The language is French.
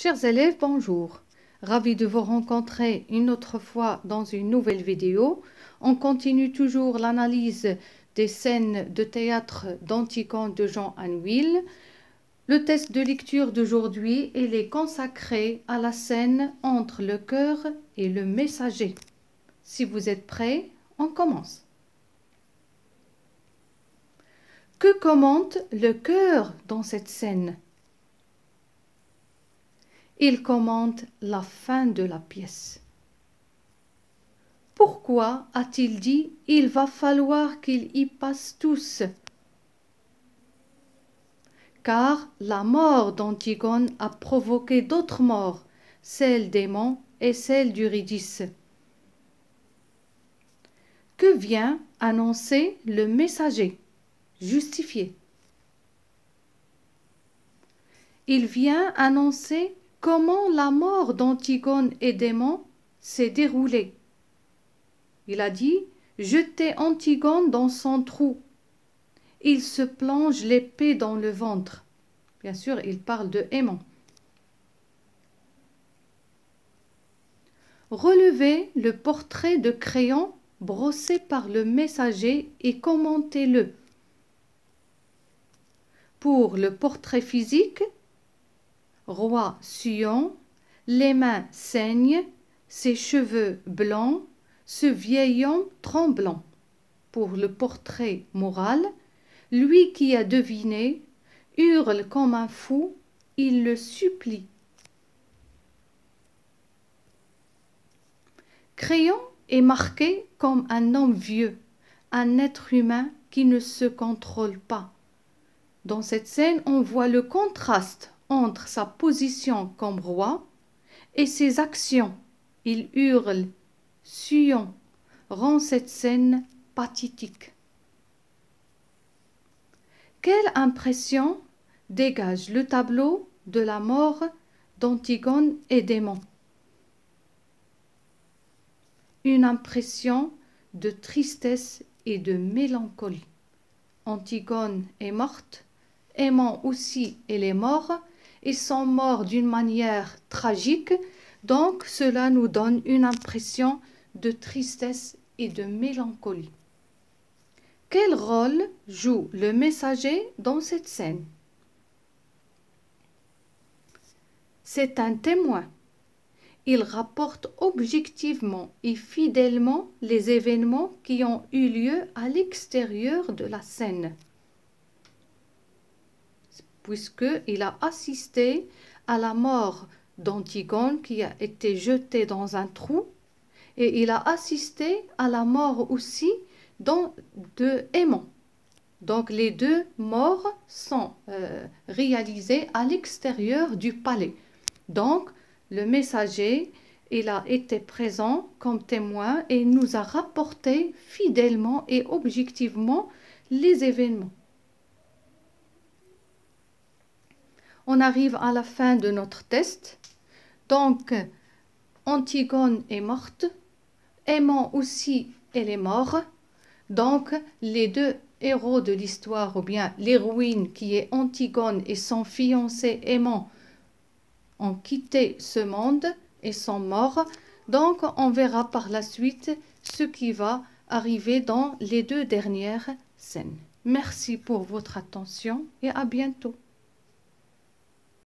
Chers élèves, bonjour. Ravi de vous rencontrer une autre fois dans une nouvelle vidéo. On continue toujours l'analyse des scènes de théâtre d'Antigone de Jean Anouilh. Le test de lecture d'aujourd'hui est consacré à la scène entre le cœur et le messager. Si vous êtes prêts, on commence. Que commente le cœur dans cette scène? Il commente la fin de la pièce. Pourquoi a-t-il dit « il va falloir qu'ils y passent tous » ? Car la mort d'Antigone a provoqué d'autres morts, celle d'Aimon et celle d'Eurydice. Que vient annoncer le messager? Justifié. Il vient annoncer comment la mort d'Antigone et d'Aimon s'est déroulée. Il a dit « jetez Antigone dans son trou ». Il se plonge l'épée dans le ventre. Bien sûr, il parle de Aimon. Relevez le portrait de Créon brossé par le messager et commentez-le. Pour le portrait physique, roi suant, les mains saignent, ses cheveux blancs, ce vieil homme tremblant. Pour le portrait moral, lui qui a deviné hurle comme un fou, il le supplie. Créon est marqué comme un homme vieux, un être humain qui ne se contrôle pas. Dans cette scène, on voit le contraste entre sa position comme roi et ses actions. Il hurle, suant, rend cette scène pathétique. Quelle impression dégage le tableau de la mort d'Antigone et d'Aimon? Une impression de tristesse et de mélancolie. Antigone est morte, Aimon aussi elle est mort, ils sont morts d'une manière tragique, donc cela nous donne une impression de tristesse et de mélancolie. Quel rôle joue le messager dans cette scène? C'est un témoin. Il rapporte objectivement et fidèlement les événements qui ont eu lieu à l'extérieur de la scène, puisqu'il a assisté à la mort d'Antigone qui a été jetée dans un trou, et il a assisté à la mort aussi de Aimon. Donc les deux morts sont réalisées à l'extérieur du palais. Donc le messager, il a été présent comme témoin et nous a rapporté fidèlement et objectivement les événements. On arrive à la fin de notre test. Donc Antigone est morte, Aimon aussi elle est morte. Donc les deux héros de l'histoire, ou bien l'héroïne qui est Antigone et son fiancé Aimon, ont quitté ce monde et sont morts. Donc on verra par la suite ce qui va arriver dans les deux dernières scènes. Merci pour votre attention et à bientôt.